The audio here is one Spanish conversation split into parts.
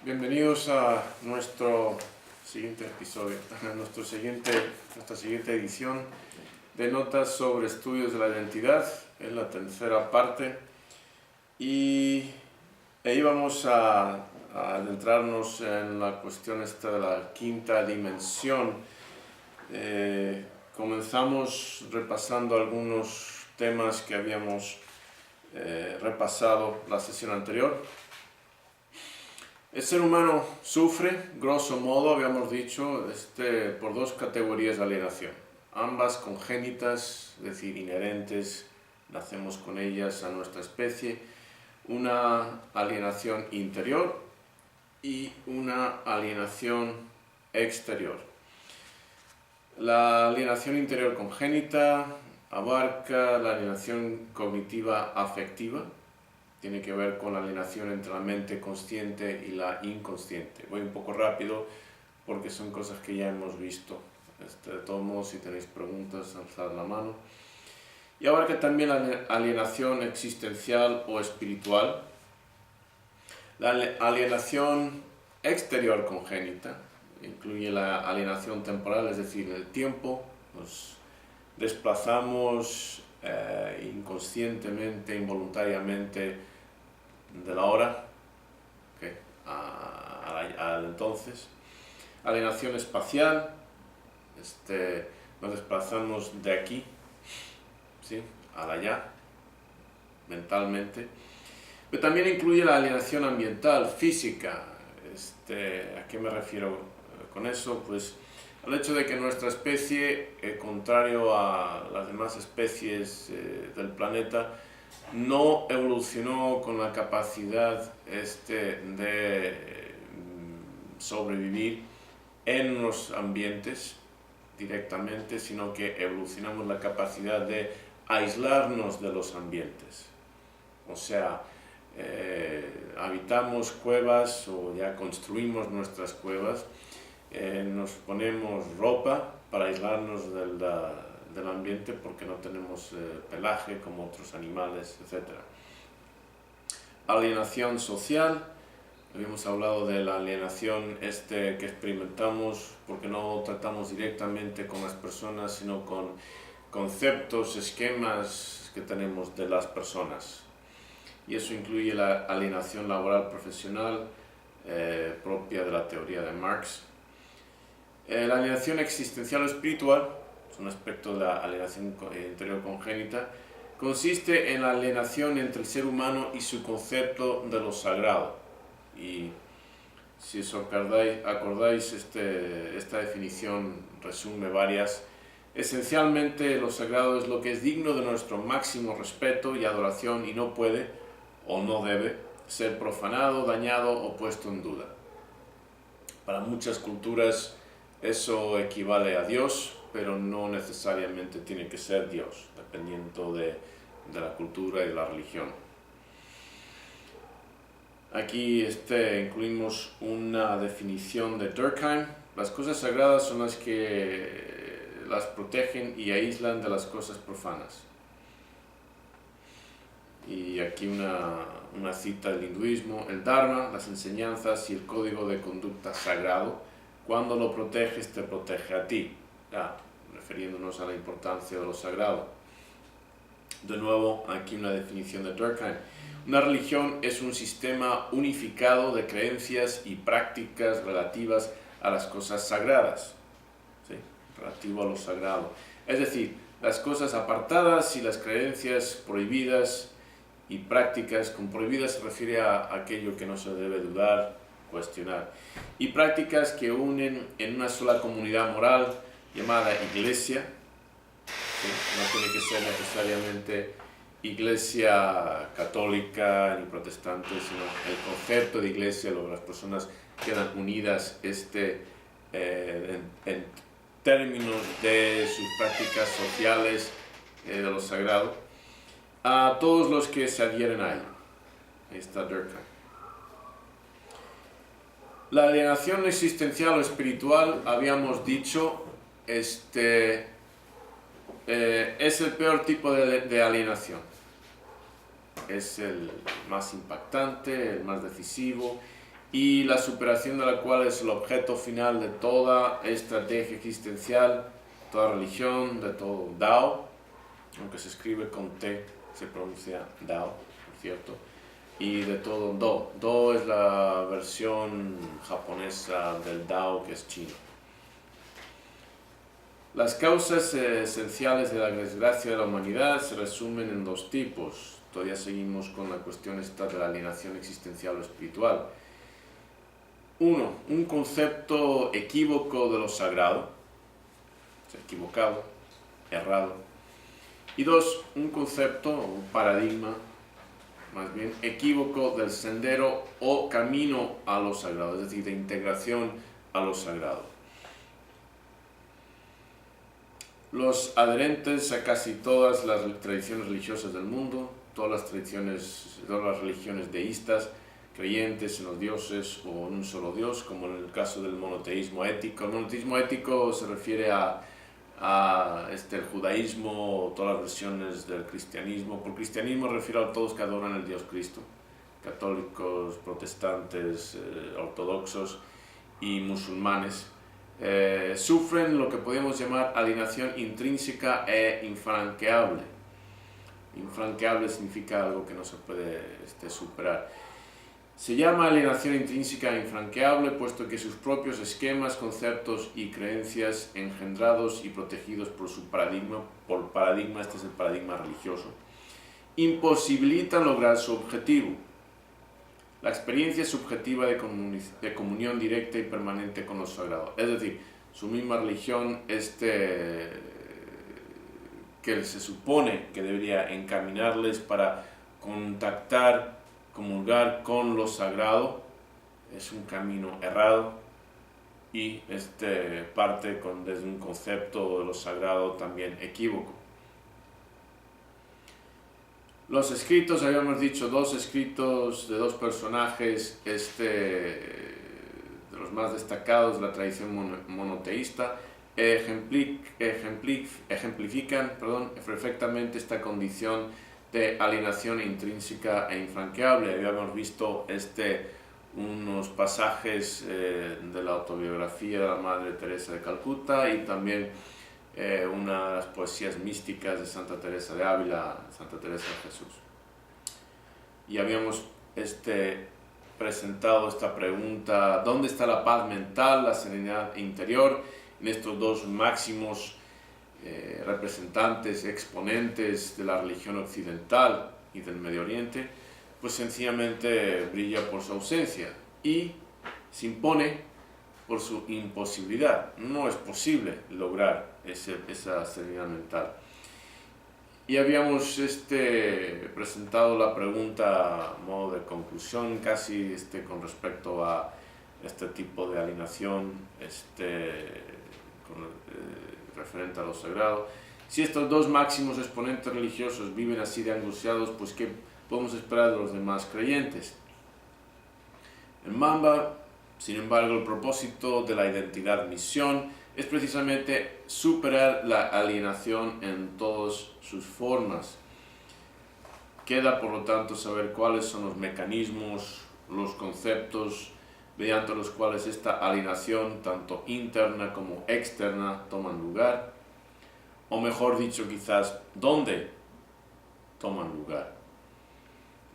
Bienvenidos a nuestro siguiente episodio, a nuestra siguiente edición de Notas sobre Estudios de la Identidad, en la tercera parte. Y ahí vamos a adentrarnos en la cuestión esta de la quinta dimensión. Comenzamos repasando algunos temas que habíamos repasado la sesión anterior. El ser humano sufre, grosso modo, habíamos dicho, por dos categorías de alienación. Ambas congénitas, es decir, inherentes, nacemos con ellas a nuestra especie. Una alienación interior y una alienación exterior. La alienación interior congénita abarca la alienación cognitiva afectiva. Tiene que ver con la alienación entre la mente consciente y la inconsciente. Voy un poco rápido porque son cosas que ya hemos visto. De todos modos, si tenéis preguntas, alzad la mano. Y abarca también la alienación existencial o espiritual. La alienación exterior congénita incluye la alienación temporal, es decir, en el tiempo. Nos desplazamos inconscientemente, involuntariamente, de la hora al entonces. Alienación espacial, nos desplazamos de aquí, ¿sí?, al allá, mentalmente. Pero también incluye la alienación ambiental, física. ¿A qué me refiero con eso? Pues al hecho de que nuestra especie, contrario a las demás especies del planeta, no evolucionó con la capacidad de sobrevivir en los ambientes directamente, sino que evolucionamos la capacidad de aislarnos de los ambientes. O sea, habitamos cuevas o ya construimos nuestras cuevas, nos ponemos ropa para aislarnos del ambiente porque no tenemos pelaje como otros animales, etc. Alienación social. Habíamos hablado de la alienación que experimentamos porque no tratamos directamente con las personas, sino con conceptos, esquemas que tenemos de las personas. Y eso incluye la alienación laboral profesional propia de la teoría de Marx. La alienación existencial o espiritual, es un aspecto de la alienación interior congénita, consiste en la alienación entre el ser humano y su concepto de lo sagrado. Y si os acordáis, esta definición resume varias. Esencialmente, lo sagrado es lo que es digno de nuestro máximo respeto y adoración y no puede o no debe ser profanado, dañado o puesto en duda. Para muchas culturas eso equivale a Dios, pero no necesariamente tiene que ser Dios, dependiendo de la cultura y de la religión. Aquí incluimos una definición de Durkheim. Las cosas sagradas son las que las protegen y aíslan de las cosas profanas. Y aquí una cita del hinduismo: el Dharma, las enseñanzas y el código de conducta sagrado, cuando lo proteges, te protege a ti. Refiriéndonos a la importancia de lo sagrado. De nuevo, aquí una definición de Durkheim. Una religión es un sistema unificado de creencias y prácticas relativas a las cosas sagradas. ¿Sí? Relativo a lo sagrado. Es decir, las cosas apartadas y las creencias prohibidas y prácticas. Con prohibidas se refiere a aquello que no se debe dudar, cuestionar. Y prácticas que unen en una sola comunidad moral llamada iglesia. ¿Sí? No tiene que ser necesariamente iglesia católica ni protestante, sino el concepto de iglesia, las personas quedan unidas en términos de sus prácticas sociales, de lo sagrado, a todos los que se adhieren a ello. Ahí está Durkheim. La alienación existencial o espiritual, habíamos dicho, es el peor tipo de alienación. Es el más impactante, el más decisivo, y la superación de la cual es el objeto final de toda estrategia existencial, toda religión, de todo Dao, aunque se escribe con T, se pronuncia Dao, por cierto, y de todo Do. Do es la versión japonesa del Dao, que es chino. Las causas esenciales de la desgracia de la humanidad se resumen en dos tipos. Todavía seguimos con la cuestión esta de la alienación existencial o espiritual. Uno, un concepto equívoco de lo sagrado, o sea, equivocado, errado. Y dos, un concepto, un paradigma, más bien, equívoco del sendero o camino a lo sagrado, es decir, de integración a lo sagrado. Los adherentes a casi todas las tradiciones religiosas del mundo, todas las religiones deístas, creyentes en los dioses o en un solo dios, como en el caso del monoteísmo ético. El monoteísmo ético se refiere a el judaísmo, todas las versiones del cristianismo. Por cristianismo refiero a todos que adoran al Dios Cristo, católicos, protestantes, ortodoxos y musulmanes. Sufren lo que podemos llamar alienación intrínseca e infranqueable. Infranqueable significa algo que no se puede superar. Se llama alienación intrínseca e infranqueable puesto que sus propios esquemas, conceptos y creencias engendrados y protegidos por su paradigma, este es el paradigma religioso, imposibilitan lograr su objetivo. La experiencia subjetiva de comunión directa y permanente con lo sagrado. Es decir, su misma religión, que se supone que debería encaminarles para contactar, comulgar con lo sagrado, es un camino errado y parte desde un concepto de lo sagrado también equívoco. Los escritos, habíamos dicho, dos escritos de dos personajes de los más destacados de la tradición monoteísta, ejemplifican perfectamente esta condición de alienación intrínseca e infranqueable. Habíamos visto unos pasajes de la autobiografía de la Madre Teresa de Calcuta y también una de las poesías místicas de Santa Teresa de Ávila, Santa Teresa de Jesús. Y habíamos presentado esta pregunta: ¿dónde está la paz mental, la serenidad interior en estos dos máximos representantes, exponentes de la religión occidental y del Medio Oriente? Pues sencillamente brilla por su ausencia y se impone por su imposibilidad. No es posible lograr esa serenidad mental. Y habíamos presentado la pregunta a modo de conclusión casi con respecto a este tipo de alienación referente a lo sagrado. Si estos dos máximos exponentes religiosos viven así de angustiados, pues ¿qué podemos esperar de los demás creyentes? En Mamba, sin embargo, el propósito de la identidad-misión es precisamente superar la alienación en todas sus formas. Queda, por lo tanto, saber cuáles son los mecanismos, los conceptos mediante los cuales esta alienación, tanto interna como externa, toman lugar, o mejor dicho, quizás, ¿dónde toman lugar?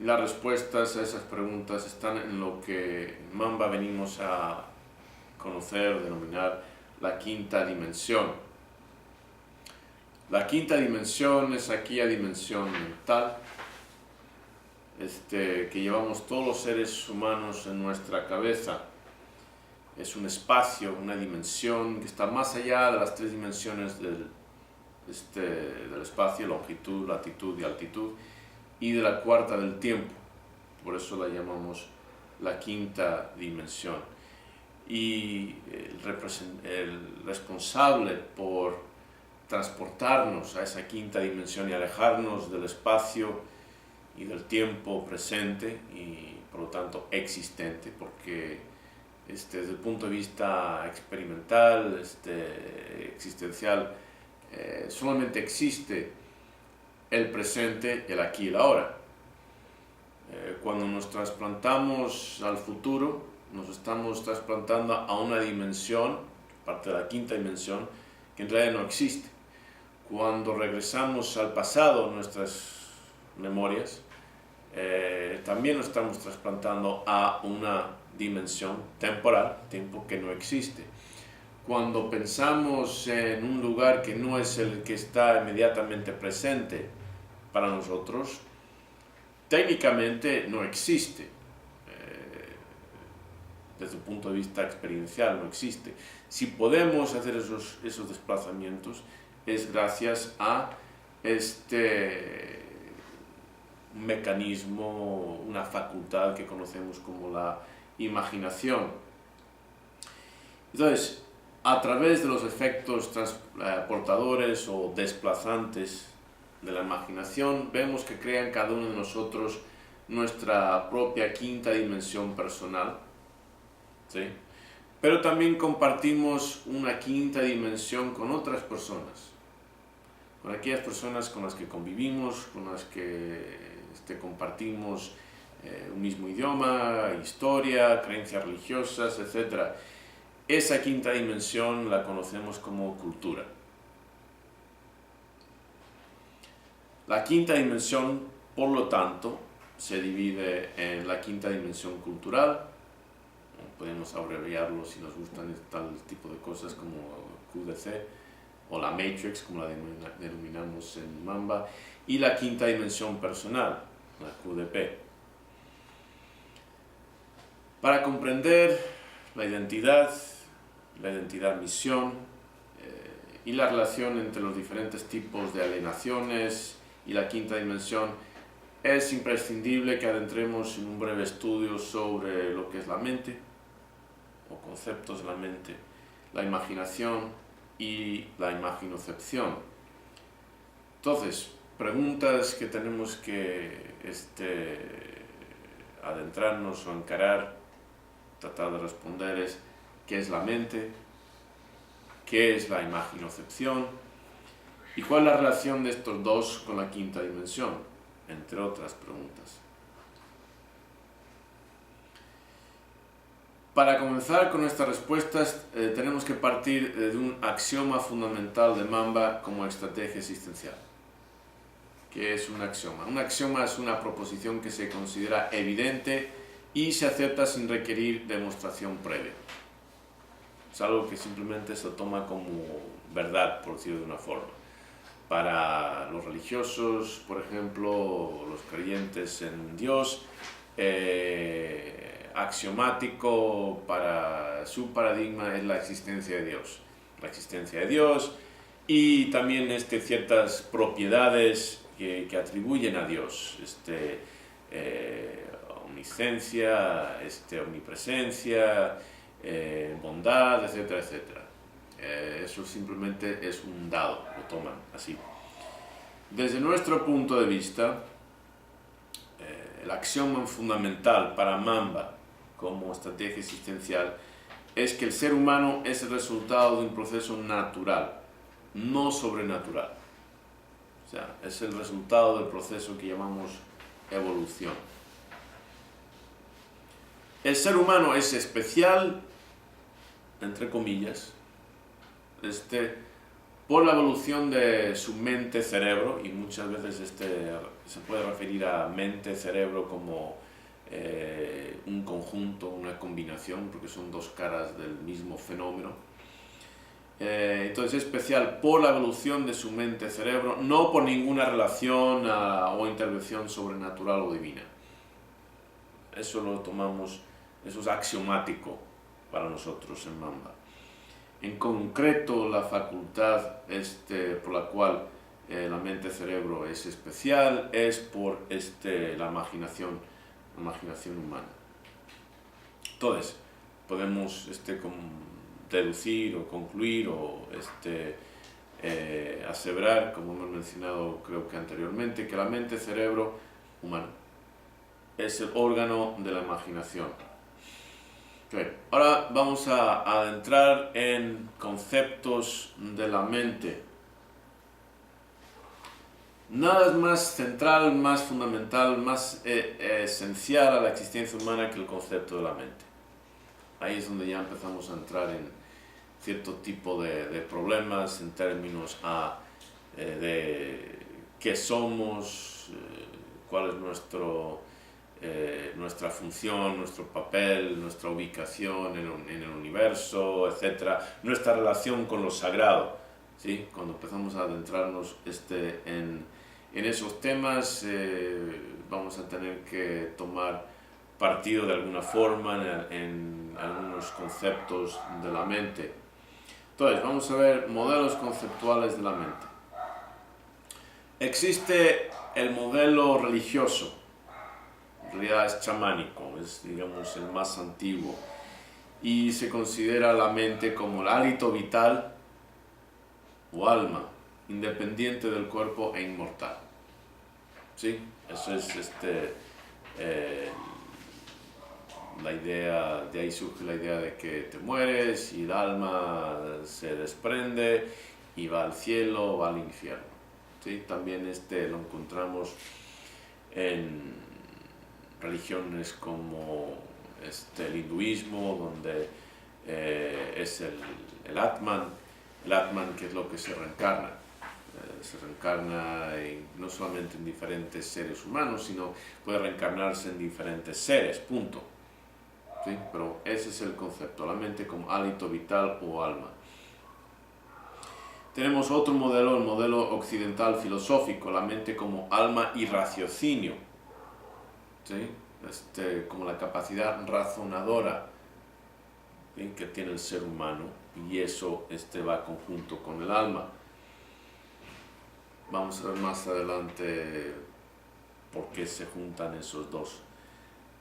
Las respuestas a esas preguntas están en lo que en Mamba venimos a conocer, denominar la quinta dimensión. La quinta dimensión es aquella dimensión mental que llevamos todos los seres humanos en nuestra cabeza. Es un espacio, una dimensión que está más allá de las tres dimensiones del espacio: longitud, latitud y altitud, y de la cuarta del tiempo. Por eso la llamamos la quinta dimensión. Y el responsable por transportarnos a esa quinta dimensión y alejarnos del espacio y del tiempo presente y por lo tanto existente, porque desde el punto de vista experimental, existencial, solamente existe el presente, el aquí y el ahora. Cuando nos trasplantamos al futuro, nos estamos trasplantando a una dimensión, parte de la quinta dimensión, que en realidad no existe. Cuando regresamos al pasado, nuestras memorias, también nos estamos trasplantando a una dimensión temporal, tiempo que no existe. Cuando pensamos en un lugar que no es el que está inmediatamente presente para nosotros, técnicamente no existe. Desde el punto de vista experiencial no existe. Si podemos hacer esos desplazamientos, es gracias a este mecanismo, una facultad que conocemos como la imaginación. Entonces, a través de los efectos transportadores o desplazantes de la imaginación, vemos que crean cada uno de nosotros nuestra propia quinta dimensión personal, ¿sí? Pero también compartimos una quinta dimensión con otras personas, con aquellas personas con las que convivimos, con las que compartimos un mismo idioma, historia, creencias religiosas, etc. Esa quinta dimensión la conocemos como cultura. La quinta dimensión, por lo tanto, se divide en la quinta dimensión cultural, podemos abreviarlo si nos gustan tal tipo de cosas como QDC, o la Matrix, como la denominamos en Mamba, y la quinta dimensión personal, la QDP. Para comprender la identidad misión y la relación entre los diferentes tipos de alienaciones y la quinta dimensión, es imprescindible que adentremos en un breve estudio sobre lo que es la mente, o conceptos de la mente, la imaginación y la imaginocepción. Entonces, preguntas que tenemos que adentrarnos o encarar, tratar de responder es: ¿qué es la mente? ¿Qué es la imaginocepción? ¿Y cuál es la relación de estos dos con la quinta dimensión? Entre otras preguntas. Para comenzar con estas respuestas, tenemos que partir de un axioma fundamental de Mamba como estrategia existencial. ¿Qué es un axioma? Un axioma es una proposición que se considera evidente y se acepta sin requerir demostración previa. Es algo que simplemente se toma como verdad, por decirlo de una forma. Para los religiosos, por ejemplo, los creyentes en Dios, axiomático para su paradigma es la existencia de Dios. La existencia de Dios y también ciertas propiedades que atribuyen a Dios. Omnisciencia, omnipresencia, bondad, etcétera, etcétera. Eso simplemente es un dado, lo toman así. Desde nuestro punto de vista, el axioma fundamental para Mamba como estrategia existencial es que el ser humano es el resultado de un proceso natural, no sobrenatural. O sea, es el resultado del proceso que llamamos evolución. El ser humano es especial, entre comillas, por la evolución de su mente-cerebro, y muchas veces se puede referir a mente-cerebro como un conjunto, una combinación, porque son dos caras del mismo fenómeno. Entonces es especial por la evolución de su mente-cerebro, no por ninguna relación o intervención sobrenatural o divina. Eso lo tomamos, eso es axiomático para nosotros en Mamba. En concreto, la facultad por la cual la mente-cerebro es especial es por la imaginación humana. Entonces, podemos deducir o concluir o aseverar, como hemos mencionado creo que anteriormente, que la mente-cerebro humano es el órgano de la imaginación. Okay. Ahora vamos a adentrar en conceptos de la mente. Nada es más central, más fundamental, más esencial a la existencia humana que el concepto de la mente. ahí es donde ya empezamos a entrar en cierto tipo de problemas en términos de qué somos, cuál es nuestra función, nuestro papel, nuestra ubicación en el universo, etc. Nuestra relación con lo sagrado, ¿sí? Cuando empezamos a adentrarnos en esos temas, vamos a tener que tomar partido de alguna forma en algunos conceptos de la mente. Entonces, vamos a ver modelos conceptuales de la mente. Existe el modelo religioso, en realidad es chamánico, es, digamos, el más antiguo, y se considera la mente como el hálito vital o alma, independiente del cuerpo e inmortal. ¿Sí? Eso es la idea, de ahí surge la idea de que te mueres y el alma se desprende y va al cielo o va al infierno. ¿Sí? También lo encontramos en religiones como el hinduismo, donde es el Atman, que es lo que se reencarna. Se reencarna no solamente en diferentes seres humanos, sino puede reencarnarse en diferentes seres, punto. ¿Sí? Pero ese es el concepto, la mente como hálito vital o alma. Tenemos otro modelo, el modelo occidental filosófico, la mente como alma y raciocinio, ¿sí? Como la capacidad razonadora, ¿sí? Que tiene el ser humano, y eso va conjunto con el alma. Vamos a ver más adelante por qué se juntan esos dos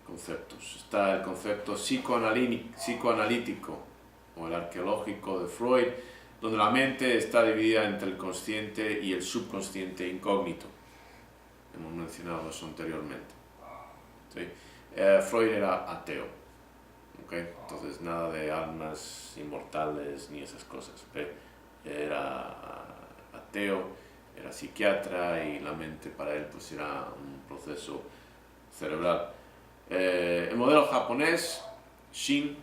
conceptos. Está el concepto psicoanalítico o el arqueológico de Freud, donde la mente está dividida entre el consciente y el subconsciente incógnito. Hemos mencionado eso anteriormente. ¿Sí? Freud era ateo, ¿okay? Entonces nada de almas inmortales ni esas cosas, ¿okay? Era ateo, era psiquiatra, y la mente para él pues era un proceso cerebral. El modelo japonés, Shin,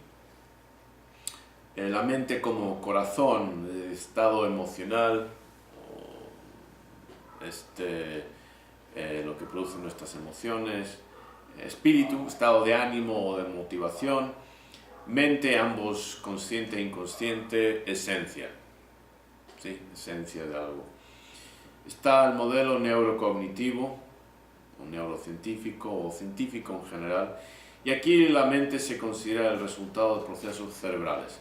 la mente como corazón, estado emocional, lo que producen nuestras emociones, espíritu, estado de ánimo o de motivación, mente, ambos consciente e inconsciente, esencia, ¿sí? Esencia de algo. Está el modelo neurocognitivo, o neurocientífico, o científico en general, y aquí la mente se considera el resultado de procesos cerebrales,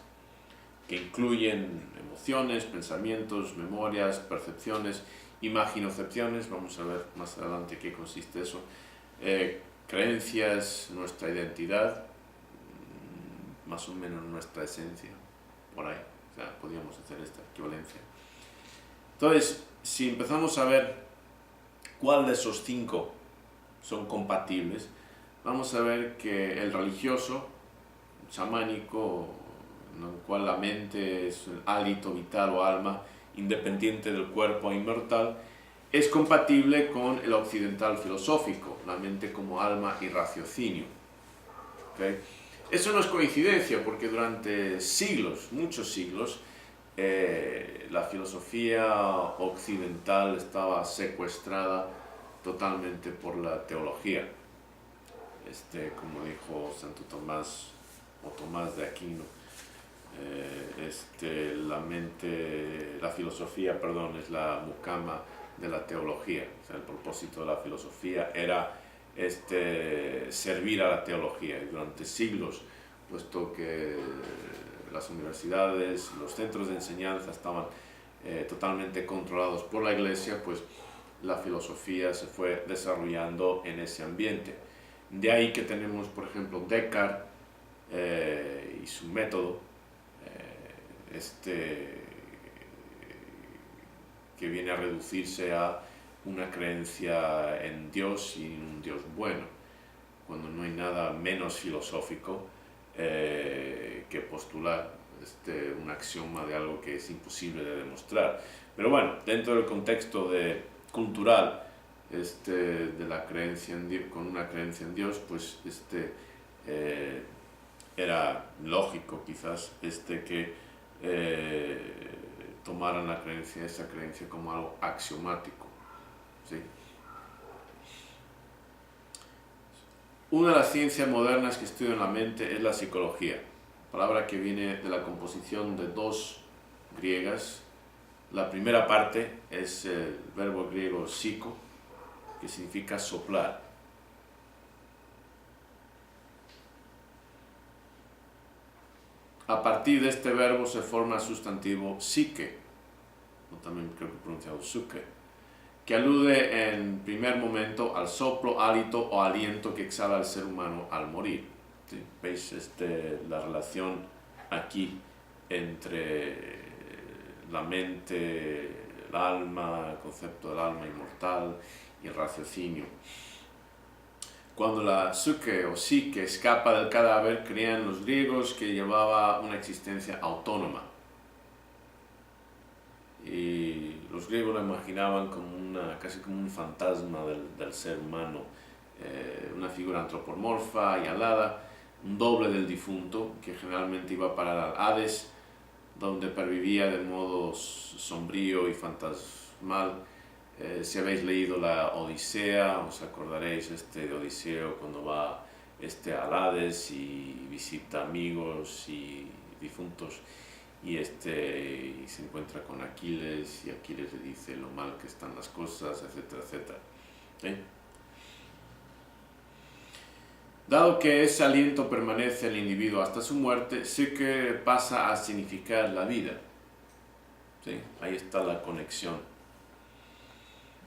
que incluyen emociones, pensamientos, memorias, percepciones, imaginocepciones, vamos a ver más adelante qué consiste eso, creencias, nuestra identidad, más o menos nuestra esencia, por ahí, o sea, podríamos hacer esta equivalencia. Entonces, si empezamos a ver cuál de esos 5 son compatibles, vamos a ver que el religioso, chamánico, en el cual la mente es el hálito vital o alma, independiente del cuerpo e inmortal, es compatible con el occidental filosófico, la mente como alma y raciocinio. ¿Okay? Eso no es coincidencia, porque durante siglos, muchos siglos, la filosofía occidental estaba secuestrada totalmente por la teología. Como dijo Santo Tomás, o Tomás de Aquino, la filosofía, es la mucama de la teología. O sea, el propósito de la filosofía era servir a la teología, y durante siglos, puesto que las universidades, los centros de enseñanza estaban totalmente controlados por la Iglesia, pues la filosofía se fue desarrollando en ese ambiente. De ahí que tenemos, por ejemplo, Descartes y su método, que viene a reducirse a una creencia en Dios y en un Dios bueno, cuando no hay nada menos filosófico que postular un axioma de algo que es imposible de demostrar. Pero bueno, dentro del contexto cultural de la creencia en Dios, con una creencia en Dios, pues era lógico quizás que tomaran esa creencia como algo axiomático, ¿sí? Una de las ciencias modernas que estudian la mente es la psicología, palabra que viene de la composición de dos griegas. La primera parte es el verbo griego psico, que significa soplar. A partir de este verbo se forma el sustantivo psique, o también creo que pronunciado suke, que alude en primer momento al soplo, hálito o aliento que exhala el ser humano al morir. ¿Sí? ¿Veis la relación aquí entre la mente, el alma, el concepto del alma inmortal y el raciocinio? Cuando la psique o psique escapa del cadáver, creían los griegos que llevaba una existencia autónoma. Y los griegos la imaginaban como casi como un fantasma del ser humano, una figura antropomorfa y alada, un doble del difunto que generalmente iba a parar al Hades, donde pervivía de modo sombrío y fantasmal. Si habéis leído la Odisea, os acordaréis de Odiseo cuando va al Hades y visita amigos y difuntos y se encuentra con Aquiles y Aquiles le dice lo mal que están las cosas, etcétera, etcétera. ¿Sí? Dado que ese aliento permanece en el individuo hasta su muerte, sí que pasa a significar la vida. ¿Sí? Ahí está la conexión.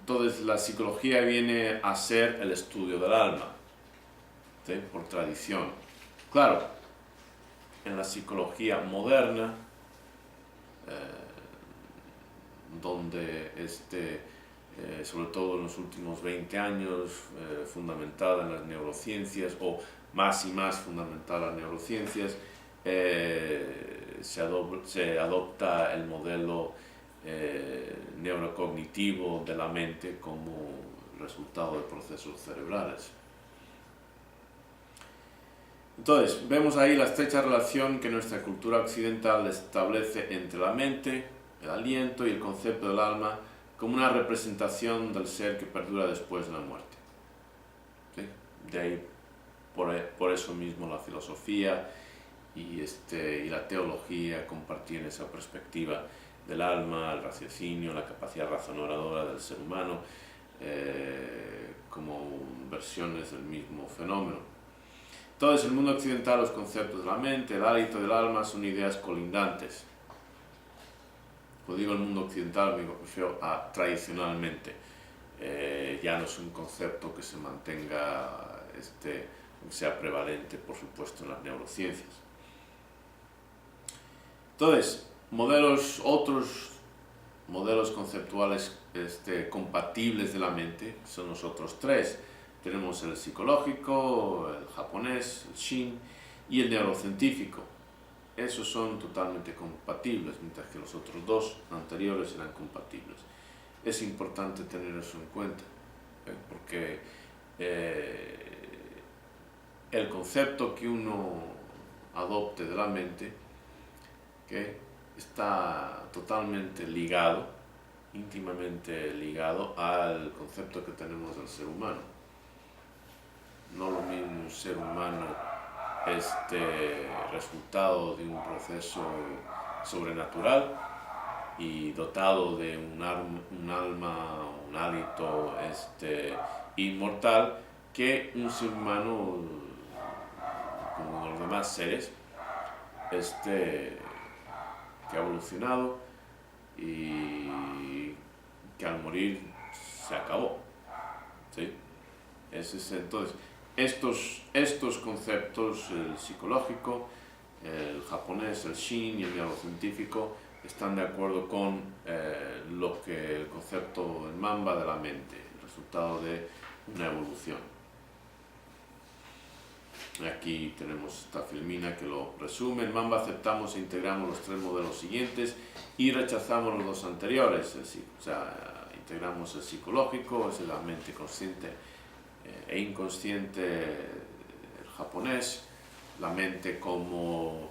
Entonces la psicología viene a ser el estudio del alma, ¿sí? Por tradición. Claro, en la psicología moderna, donde sobre todo en los últimos 20 años, fundamentada en las neurociencias, o más y más fundamentada en las neurociencias, se adopta el modelo neurocognitivo de la mente como resultado de procesos cerebrales. Entonces, vemos ahí la estrecha relación que nuestra cultura occidental establece entre la mente, el aliento y el concepto del alma como una representación del ser que perdura después de la muerte. ¿Sí? De ahí, por eso mismo, la filosofía y la teología compartían esa perspectiva del alma, el raciocinio, la capacidad razonadora del ser humano, como versiones del mismo fenómeno. Entonces, en el mundo occidental, los conceptos de la mente, el hálito del alma son ideas colindantes. Cuando digo el mundo occidental, me refiero a tradicionalmente. Ya no es un concepto que se mantenga, que sea prevalente, por supuesto, en las neurociencias. Entonces, otros modelos conceptuales compatibles de la mente son los otros tres. Tenemos el psicológico, el japonés, el Shin, y el neurocientífico. Esos son totalmente compatibles, mientras que los otros dos anteriores eran compatibles. Es importante tener eso en cuenta, porque el concepto que uno adopte de la mente, está totalmente ligado, íntimamente ligado al concepto que tenemos del ser humano. No lo mismo un ser humano resultado de un proceso sobrenatural y dotado de un alma, un hálito inmortal, que un ser humano como los demás seres que ha evolucionado y que al morir se acabó. ¿Sí? Entonces, estos conceptos, el psicológico, el japonés, el Shin y el neurocientífico, están de acuerdo con lo que el concepto en Mamba de la mente, el resultado de una evolución. Aquí tenemos esta filmina que lo resume. En Mamba aceptamos e integramos los tres modelos siguientes y rechazamos los dos anteriores. O sea, integramos el psicológico, es la mente consciente e inconsciente, el japonés, la mente como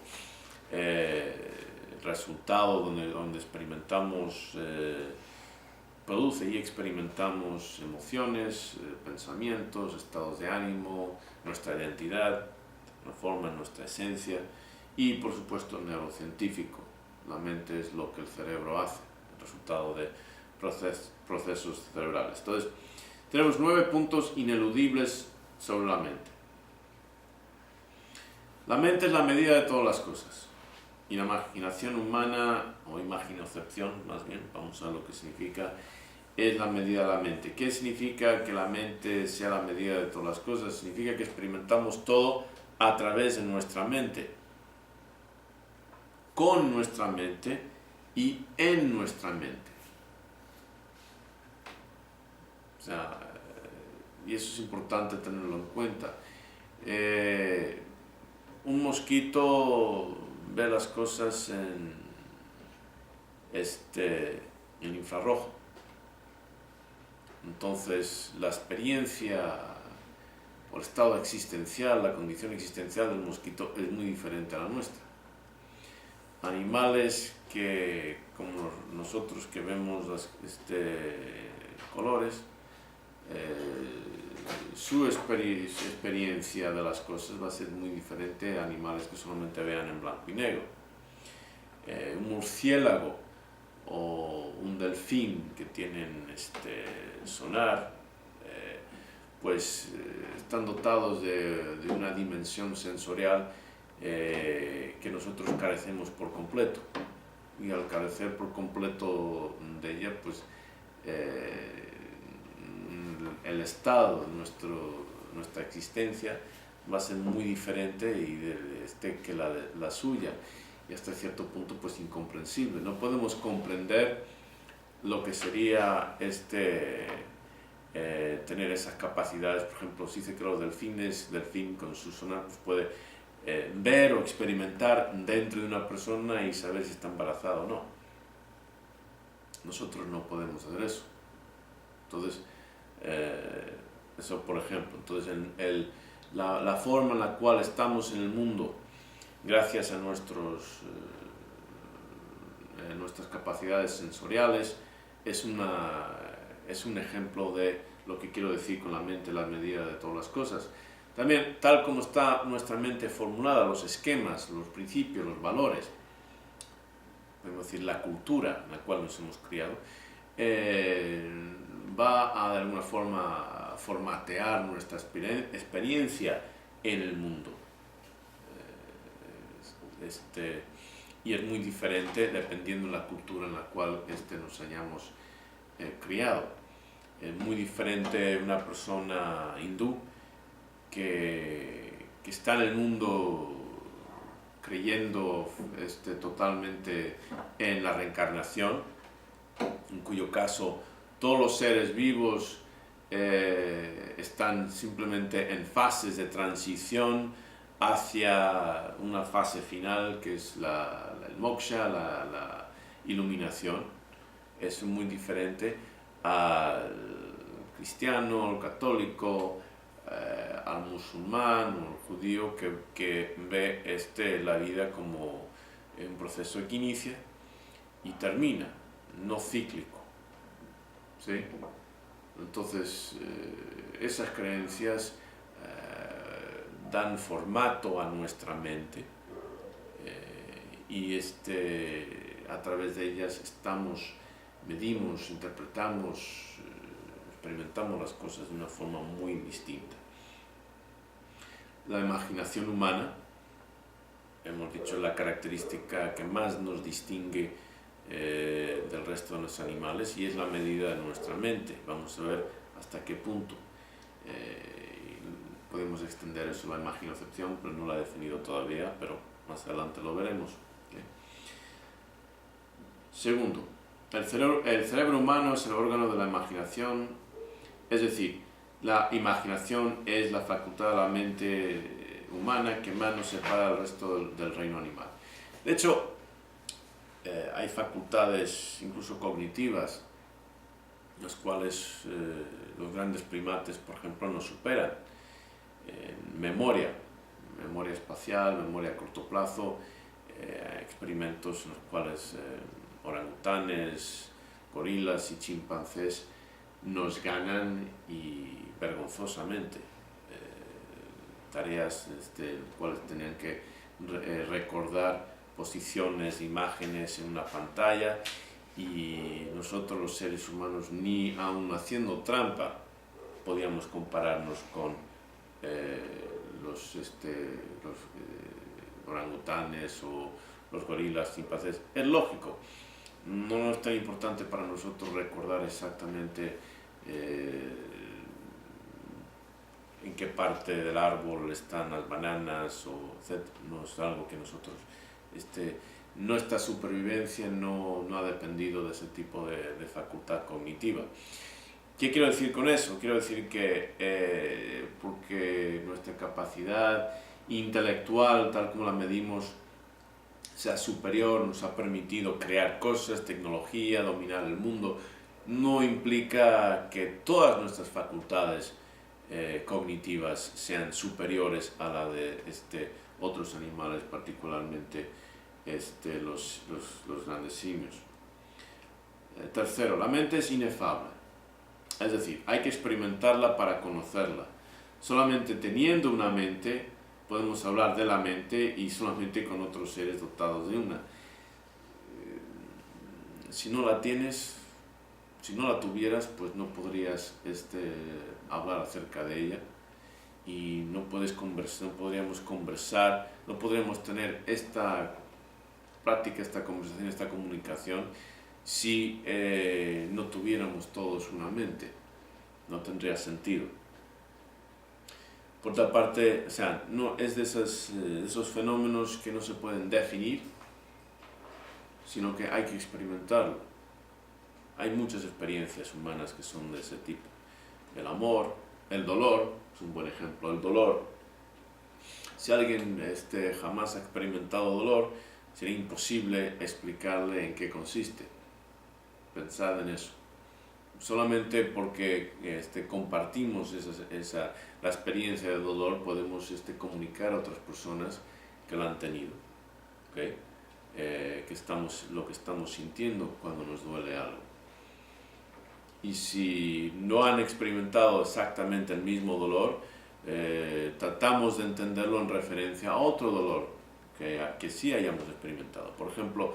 resultado donde experimentamos, produce y experimentamos emociones, pensamientos, estados de ánimo, nuestra identidad, la forma, nuestra esencia y por supuesto neurocientífico. La mente es lo que el cerebro hace, el resultado de procesos cerebrales. Entonces, tenemos 9 puntos ineludibles sobre la mente. La mente es la medida de todas las cosas. Y la imaginación humana, o imaginocepción más bien, vamos a ver lo que significa, es la medida de la mente. ¿Qué significa que la mente sea la medida de todas las cosas? Significa que experimentamos todo a través de nuestra mente, con nuestra mente y en nuestra mente. O sea, y eso es importante tenerlo en cuenta. Un mosquito ve las cosas en infrarrojo. Entonces, la experiencia o el estado existencial, la condición existencial del mosquito es muy diferente a la nuestra. Animales que, como nosotros que vemos los colores, su experiencia de las cosas va a ser muy diferente a animales que solamente vean en blanco y negro. Un murciélago o un delfín que tienen sonar, pues están dotados de una dimensión sensorial que nosotros carecemos por completo. Y al carecer por completo de ella, pues el estado de nuestra existencia va a ser muy diferente que la suya, y hasta cierto punto pues incomprensible. No podemos comprender lo que sería tener esas capacidades. Por ejemplo, se dice que los delfín con su sonar pues puede ver o experimentar dentro de una persona y saber si está embarazada o no. Nosotros no podemos hacer eso. Entonces, eso por ejemplo. Entonces, la forma en la cual estamos en el mundo, gracias a nuestras capacidades sensoriales, es un ejemplo de lo que quiero decir con la mente, la medida de todas las cosas. También, tal como está nuestra mente formulada, los esquemas, los principios, los valores, podemos decir la cultura en la cual nos hemos criado, va a de alguna forma formatear nuestra experiencia en el mundo. Y es muy diferente dependiendo de la cultura en la cual nos hayamos criado. Es muy diferente una persona hindú que está en el mundo creyendo totalmente en la reencarnación, en cuyo caso todos los seres vivos están simplemente en fases de transición hacia una fase final que es el moksha, la iluminación. Es muy diferente al cristiano, al católico, al musulmán o al judío que ve la vida como un proceso que inicia y termina, no cíclico. ¿Sí? Entonces, esas creencias dan formato a nuestra mente y a través de ellas medimos, interpretamos, experimentamos las cosas de una forma muy distinta. La imaginación humana, hemos dicho, la característica que más nos distingue del resto de los animales, y es la medida de nuestra mente. Vamos a ver hasta qué punto podemos extender eso, la imaginocepción, pero no la he definido todavía, pero más adelante lo veremos. Segundo, el cerebro humano es el órgano de la imaginación, es decir, la imaginación es la facultad de la mente humana que más nos separa del resto del reino animal. De hecho, hay facultades incluso cognitivas, las cuales los grandes primates, por ejemplo, nos superan. En memoria, memoria espacial, memoria a corto plazo, experimentos en los cuales orangutanes, gorilas y chimpancés nos ganan y vergonzosamente. Tareas cuales tenían que recordar posiciones, imágenes en una pantalla, y nosotros los seres humanos, ni aun haciendo trampa, podíamos compararnos con los orangutanes o los gorilas, chimpancés. Es lógico, no es tan importante para nosotros recordar exactamente en qué parte del árbol están las bananas, o etc. No es algo que nosotros, nuestra supervivencia no ha dependido de ese tipo de facultad cognitiva. ¿Qué quiero decir con eso? Quiero decir que porque nuestra capacidad intelectual, tal como la medimos, sea superior, nos ha permitido crear cosas, tecnología, dominar el mundo, no implica que todas nuestras facultades cognitivas sean superiores a la de otros animales, particularmente los grandes simios. Tercero, la mente es inefable, es decir, hay que experimentarla para conocerla. Solamente teniendo una mente podemos hablar de la mente, y solamente con otros seres dotados de una. Si no la tienes, si no la tuvieras, pues no podrías hablar acerca de ella, y no podríamos conversar, no podríamos tener esta práctica, esta conversación, esta comunicación, si no tuviéramos todos una mente. No tendría sentido. Por otra parte, no es de esos fenómenos que no se pueden definir, sino que hay que experimentarlo. Hay muchas experiencias humanas que son de ese tipo. El amor, el dolor, es un buen ejemplo. El dolor, si alguien jamás ha experimentado dolor, sería imposible explicarle en qué consiste. Pensad en eso. Solamente porque compartimos la experiencia de dolor, podemos comunicar a otras personas que la han tenido, ¿okay? Lo que estamos sintiendo cuando nos duele algo. Y si no han experimentado exactamente el mismo dolor, tratamos de entenderlo en referencia a otro dolor que sí hayamos experimentado. Por ejemplo,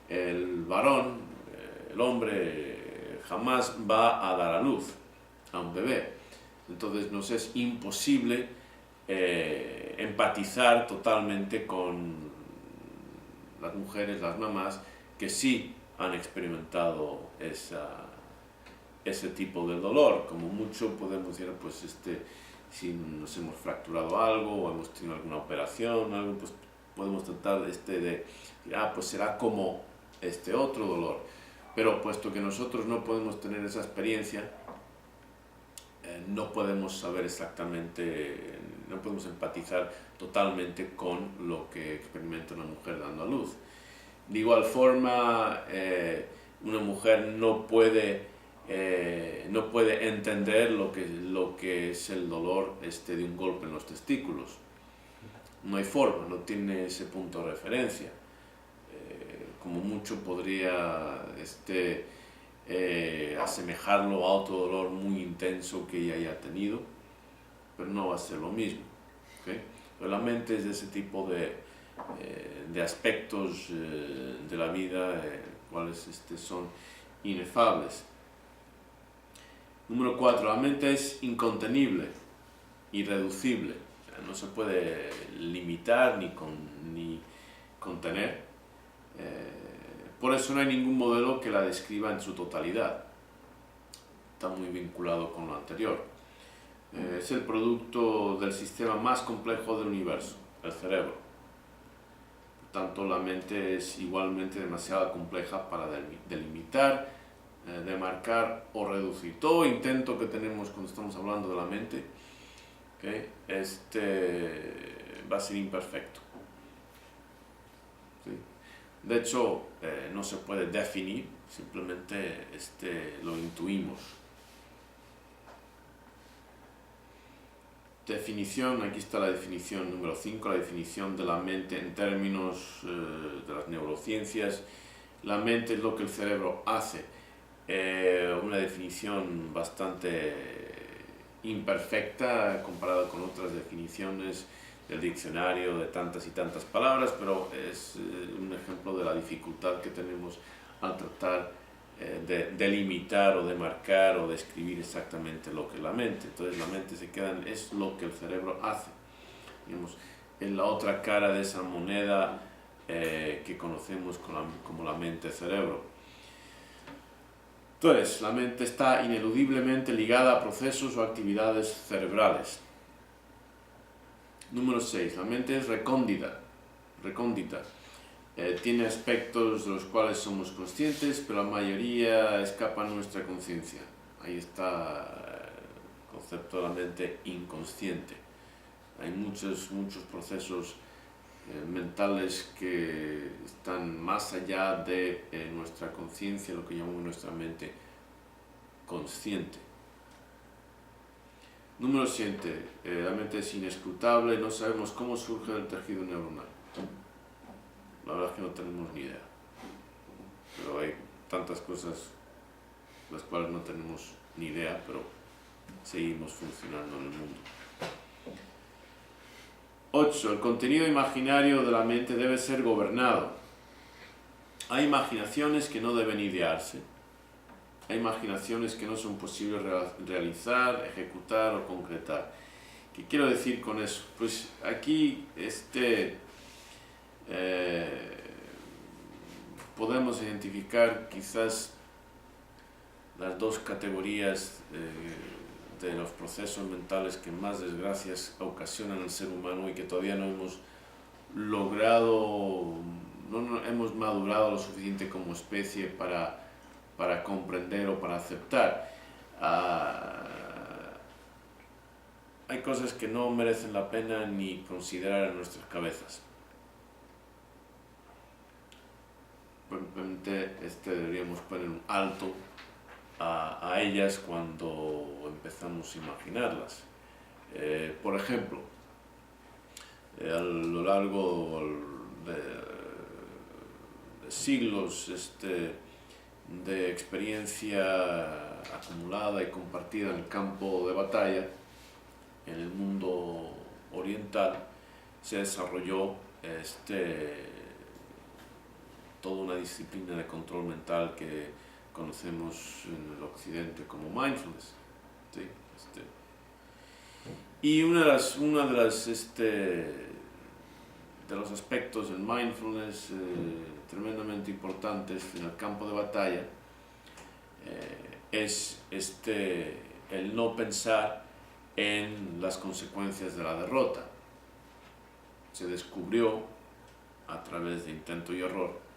el varón, el hombre, jamás va a dar a luz a un bebé. Entonces nos es imposible empatizar totalmente con las mujeres, las mamás, que sí han experimentado ese tipo de dolor. Como mucho podemos decir, pues si nos hemos fracturado algo o hemos tenido alguna operación, algo, pues podemos tratar de pues será como otro dolor. Pero puesto que nosotros no podemos tener esa experiencia, no podemos saber exactamente, no podemos empatizar totalmente con lo que experimenta una mujer dando a luz. De igual forma, una mujer no puede entender lo que es el dolor de un golpe en los testículos. No hay forma, no tiene ese punto de referencia. Como mucho podría asemejarlo a otro dolor muy intenso que ella haya tenido, pero no va a ser lo mismo, ¿okay? Pero la mente es de ese tipo de aspectos de la vida, cuales son inefables. Número 4, la mente es incontenible, irreducible, o sea, no se puede limitar ni contener. Por eso no hay ningún modelo que la describa en su totalidad. Está muy vinculado con lo anterior. Es el producto del sistema más complejo del universo, el cerebro. Por tanto, la mente es igualmente demasiado compleja para delimitar, demarcar o reducir. Todo intento que tenemos cuando estamos hablando de la mente, ¿okay? Va a ser imperfecto. ¿Sí? De hecho, no se puede definir, simplemente lo intuimos. definición, aquí está la definición número 5, la definición de la mente en términos de las neurociencias. La mente es lo que el cerebro hace. Una definición bastante imperfecta comparada con otras definiciones del diccionario de tantas y tantas palabras, pero es un ejemplo de la dificultad que tenemos al tratar de delimitar o de marcar o describir exactamente lo que es la mente. Entonces la mente se queda en es lo que el cerebro hace. Digamos, en la otra cara de esa moneda que conocemos como la mente-cerebro. Entonces, la mente está ineludiblemente ligada a procesos o actividades cerebrales. Número 6. La mente es recóndita. Tiene aspectos de los cuales somos conscientes, pero la mayoría escapa a nuestra conciencia. Ahí está el concepto de la mente inconsciente. Hay muchos procesos mentales que están más allá de nuestra conciencia, lo que llamamos nuestra mente consciente. Número 7. La mente es inescrutable, no sabemos cómo surge el tejido neuronal. La verdad es que no tenemos ni idea. Pero hay tantas cosas las cuales no tenemos ni idea, pero seguimos funcionando en el mundo. 8. El contenido imaginario de la mente debe ser gobernado. Hay imaginaciones que no deben idearse. Hay imaginaciones que no son posibles realizar, ejecutar o concretar. ¿Qué quiero decir con eso? Pues aquí podemos identificar quizás las dos categorías de los procesos mentales que más desgracias ocasionan al ser humano y que todavía no hemos logrado, no hemos madurado lo suficiente como especie para comprender o para aceptar. Hay cosas que no merecen la pena ni considerar en nuestras cabezas. Probablemente deberíamos poner un alto a ellas cuando empezamos a imaginarlas. Por ejemplo, a lo largo de siglos de experiencia acumulada y compartida en el campo de batalla, en el mundo oriental, se desarrolló toda una disciplina de control mental que conocemos en el occidente como mindfulness. ¿Sí? Y uno de los aspectos del mindfulness tremendamente importantes en el campo de batalla es el no pensar en las consecuencias de la derrota. Se descubrió a través de intento y error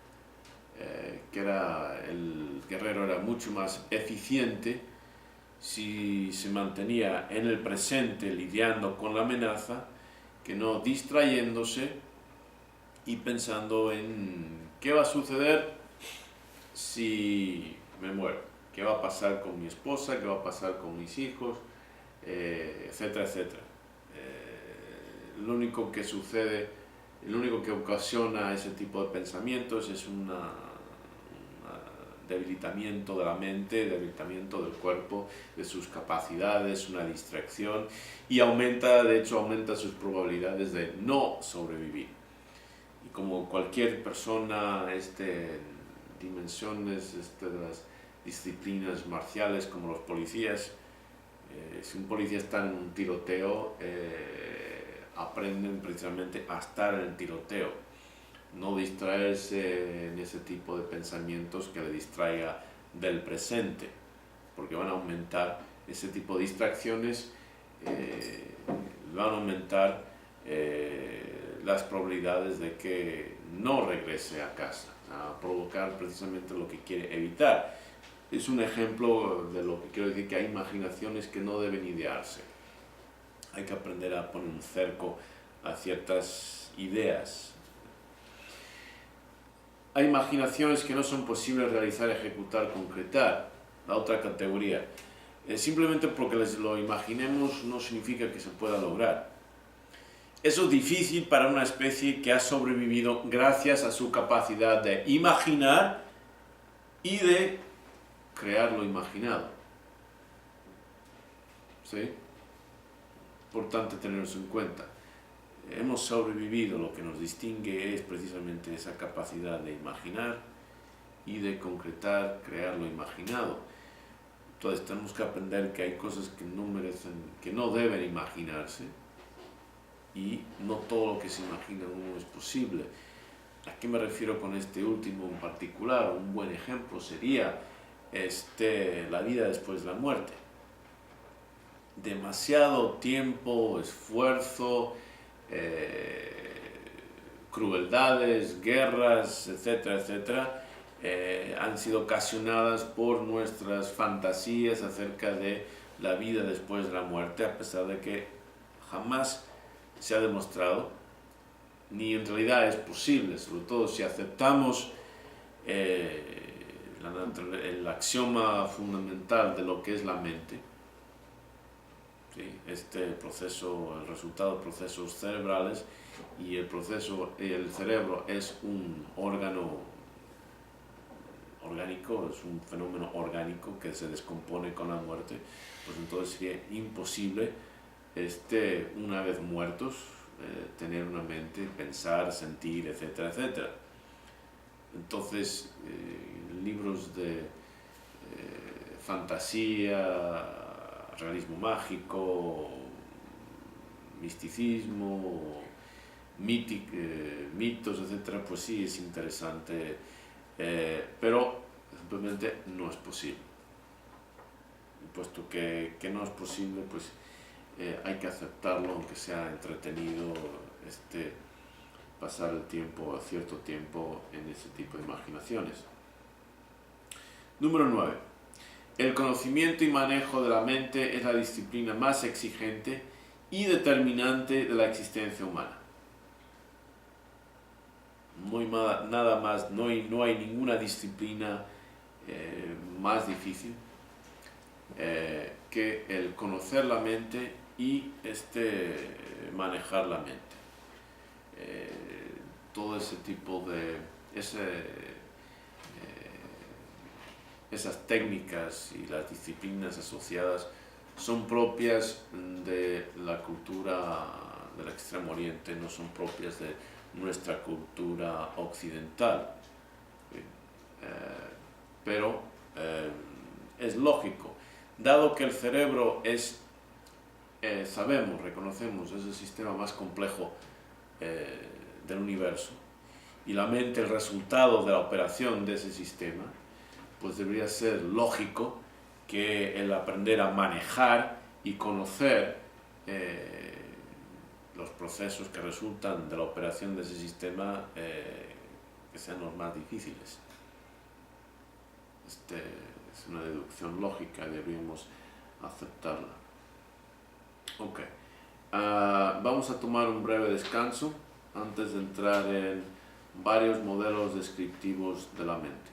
que el guerrero era mucho más eficiente si se mantenía en el presente lidiando con la amenaza que no distrayéndose y pensando en qué va a suceder si me muero, qué va a pasar con mi esposa, qué va a pasar con mis hijos, etcétera, etcétera. Lo único que sucede, lo único que ocasiona ese tipo de pensamientos es un debilitamiento de la mente, debilitamiento del cuerpo, de sus capacidades, una distracción, y de hecho aumenta sus probabilidades de no sobrevivir. Y como cualquier persona dimensiones de las disciplinas marciales como los policías, si un policía está en un tiroteo, aprenden precisamente a estar en el tiroteo, no distraerse en ese tipo de pensamientos que le distraiga del presente, porque van a aumentar ese tipo de distracciones, van a aumentar las probabilidades de que no regrese a casa, a provocar precisamente lo que quiere evitar. Es un ejemplo de lo que quiero decir, que hay imaginaciones que no deben idearse. Hay que aprender a poner un cerco a ciertas ideas. Hay imaginaciones que no son posibles realizar, ejecutar, concretar. La otra categoría. simplemente porque lo imaginemos no significa que se pueda lograr. Eso es difícil para una especie que ha sobrevivido gracias a su capacidad de imaginar y de crear lo imaginado. ¿Sí? Importante tenerlo en cuenta. Hemos sobrevivido, lo que nos distingue es precisamente esa capacidad de imaginar y de concretar, crear lo imaginado. Entonces tenemos que aprender que hay cosas que no merecen, que no deben imaginarse, y no todo lo que se imagina uno es posible. ¿A qué me refiero con este último en particular? Un buen ejemplo sería la vida después de la muerte. Demasiado tiempo, esfuerzo, crueldades, guerras, etcétera, etcétera, han sido ocasionadas por nuestras fantasías acerca de la vida después de la muerte, a pesar de que jamás se ha demostrado, ni en realidad es posible, sobre todo si aceptamos el axioma fundamental de lo que es la mente. ¿Sí? Este proceso, el resultado de procesos cerebrales, y el cerebro es un órgano orgánico, es un fenómeno orgánico que se descompone con la muerte, pues entonces sería imposible, una vez muertos, tener una mente, pensar, sentir, etcétera, etcétera. Entonces, libros de fantasía, realismo mágico, misticismo, mitos, etcétera, pues sí es interesante, pero simplemente no es posible. Y puesto que no es posible, pues hay que aceptarlo, aunque sea entretenido pasar el tiempo, cierto tiempo, en ese tipo de imaginaciones. Número 9. El conocimiento y manejo de la mente es la disciplina más exigente y determinante de la existencia humana. Nada más, no hay ninguna disciplina más difícil que el conocer la mente y manejar la mente. Todo ese tipo de esas técnicas y las disciplinas asociadas son propias de la cultura del Extremo Oriente, no son propias de nuestra cultura occidental. Pero es lógico, dado que el cerebro es, reconocemos, es el sistema más complejo del universo, y la mente el resultado de la operación de ese sistema, pues debería ser lógico que el aprender a manejar y conocer los procesos que resultan de la operación de ese sistema que sean los más difíciles. Es una deducción lógica y deberíamos aceptarla. Ok. Vamos a tomar un breve descanso antes de entrar en varios modelos descriptivos de la mente.